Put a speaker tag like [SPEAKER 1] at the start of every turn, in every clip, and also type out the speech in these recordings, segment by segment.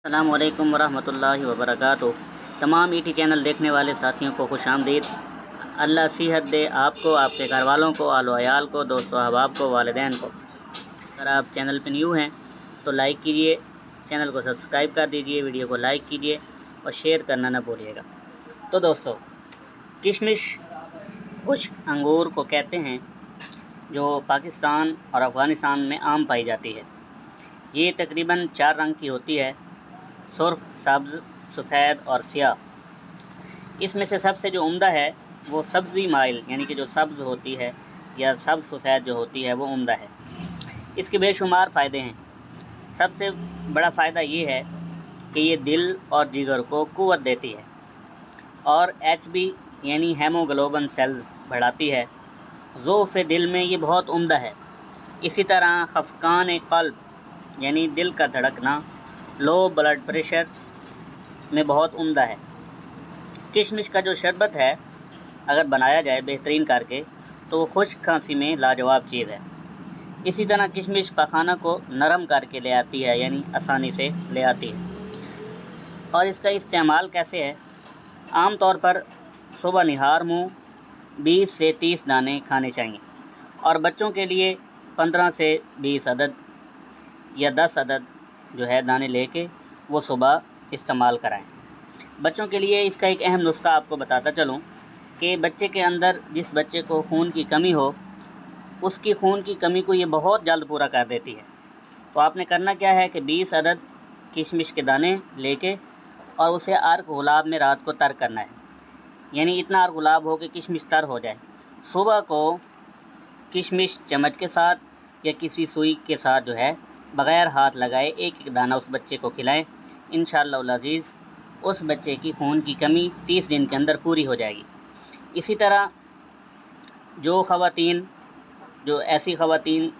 [SPEAKER 1] अस्सलामु अलैकुम वरहमतुल्लाहि वबरकातुहू। तमाम ईटी चैनल देखने वाले साथियों को खुश आमदीद। अल्लाह सेहत दे आपको, आपके घर वालों को, आलो अयाल को, दोस्तों अहबाब को, वालिदैन को। अगर आप चैनल पर न्यू हैं तो लाइक कीजिए, चैनल को सब्सक्राइब कर दीजिए, वीडियो को लाइक कीजिए और शेयर करना ना भूलिएगा। तो दोस्तों, किशमिश खुश्क अंगूर को कहते हैं, जो पाकिस्तान और अफ़गानिस्तान में आम पाई जाती है। ये तकरीबन 4 रंग की होती है: सुर्ख, सब्ज़, सफ़ेद और स्याह। इसमें से सबसे जो उम्दा है वो सब्ज़ी माइल, यानी कि जो सब्ज़ होती है या सब्ज़ सफ़ेद जो होती है वो उम्दा है। इसके बेशुमार फ़ायदे हैं। सबसे बड़ा फ़ायदा ये है कि ये दिल और जिगर को क़ुव्वत देती है और HB यानी हेमोग्लोबिन सेल्स बढ़ाती है। ज़ोफ़ दिल में ये बहुत उम्दा है। इसी तरह खफ़कान क़ल्ब यानी दिल का धड़कना, लो ब्लड प्रेशर में बहुत उम्दा है। किशमिश का जो शरबत है, अगर बनाया जाए बेहतरीन करके, तो वो खुश्क खांसी में लाजवाब चीज़ है। इसी तरह किशमिश पखाना को नरम करके ले आती है, यानी आसानी से ले आती है। और इसका इस्तेमाल कैसे है? आम तौर पर सुबह निहार मुँह 20 से 30 दाने खाने चाहिए और बच्चों के लिए 15 से 20 अदद या 10 अदद जो है दाने लेके वो सुबह इस्तेमाल कराएं। बच्चों के लिए इसका एक अहम नुस्खा आपको बताता चलूं कि बच्चे के अंदर, जिस बच्चे को खून की कमी हो, उसकी खून की कमी को ये बहुत जल्द पूरा कर देती है। तो आपने करना क्या है कि 20 अदद किशमिश के दाने लेके और उसे अर्क गुलाब में रात को तर करना है, यानी इतना अर्क गुलाब हो कि किशमिश तर हो जाए। सुबह को किशमिश चम्मच के साथ या किसी सुई के साथ जो है बग़ैर हाथ लगाए एक एक दाना उस बच्चे को खिलाएं। इंशाअल्लाह अज़ीज़ उस बच्चे की खून की कमी 30 दिन के अंदर पूरी हो जाएगी। इसी तरह जो ऐसी ख़वातीन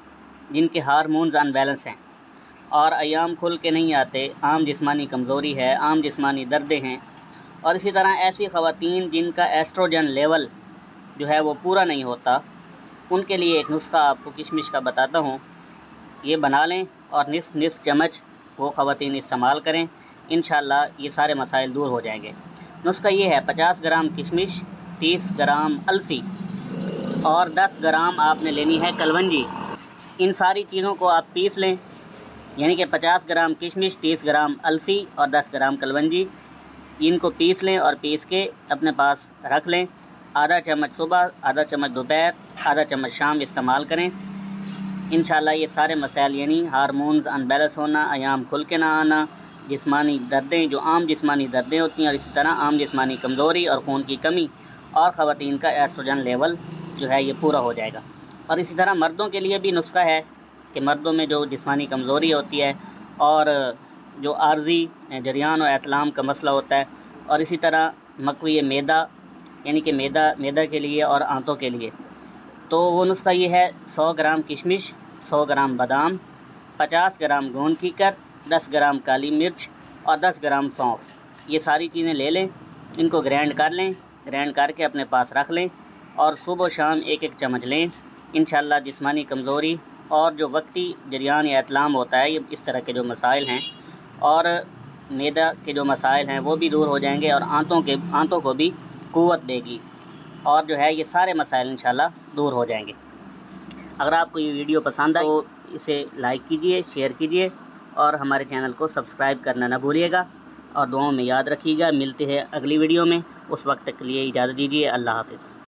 [SPEAKER 1] जिनके हार्मोन्स अनबैलेंस हैं और अयाम खुल के नहीं आते, आम जिस्मानी कमज़ोरी है, आम जिस्मानी दर्दें हैं, और इसी तरह ऐसी ख़वातीन जिनका एस्ट्रोजन लेवल जो है वो पूरा नहीं होता, उनके लिए एक नुस्खा आपको किशमिश का बताता हूँ। ये बना लें और निस चम्मच वो ख़वातीन इस्तेमाल करें। इंशाअल्लाह ये सारे मसाइल दूर हो जाएंगे। नुस्खा ये है: 50 ग्राम किशमिश, 30 ग्राम अलसी और 10 ग्राम आपने लेनी है कलवंजी। इन सारी चीज़ों को आप पीस लें, यानी कि 50 ग्राम किशमिश, 30 ग्राम अलसी और 10 ग्राम कलवंजी। इनको पीस लें और पीस के अपने पास रख लें। आधा चम्मच सुबह, आधा चम्मच दोपहर, आधा चम्मच शाम इस्तेमाल करें। इंशाअल्लाह ये सारे मसाइल, यानी हार्मोन्स अनबैलेंस होना, अयाम खुल के ना आना, जिस्मानी दर्दें, जो आम जिस्मानी दर्दें होती हैं, और इसी तरह आम जिस्मानी कमज़ोरी और खून की कमी और ख़वातीन का एस्ट्रोजन लेवल जो है ये पूरा हो जाएगा। और इसी तरह मर्दों के लिए भी नुस्खा है कि मर्दों में जो जिस्मानी कमज़ोरी होती है और जो आर्जी जरियान और एतलाम का मसला होता है, और इसी तरह मकवी मैदा, यानी कि मैदा के लिए और आंतों के लिए, तो वो नुस्खा ये है: 100 ग्राम किशमिश, 100 ग्राम बादाम, 50 ग्राम गोंद कीकर, 10 ग्राम काली मिर्च और 10 ग्राम सौंफ। ये सारी चीज़ें ले लें, इनको ग्राइंड कर लें, ग्राइंड करके अपने पास रख लें और सुबह शाम एक एक चम्मच लें। इंशाअल्लाह जिस्मानी कमज़ोरी और जो वक्ती जरियान या इतलाम होता है, ये इस तरह के जो मसाइल हैं और मैदा के जो मसाइल हैं वो भी दूर हो जाएंगे और आंतों को भी क़ुव्वत देगी और जो है ये सारे मसाइल इंशाअल्लाह दूर हो जाएंगे। अगर आपको ये वीडियो पसंद आए तो इसे लाइक कीजिए, शेयर कीजिए और हमारे चैनल को सब्सक्राइब करना ना भूलिएगा और दुआओं में याद रखिएगा। मिलते हैं अगली वीडियो में, उस वक्त तक के लिए इजाज़त दीजिए। अल्लाह हाफ़िज़।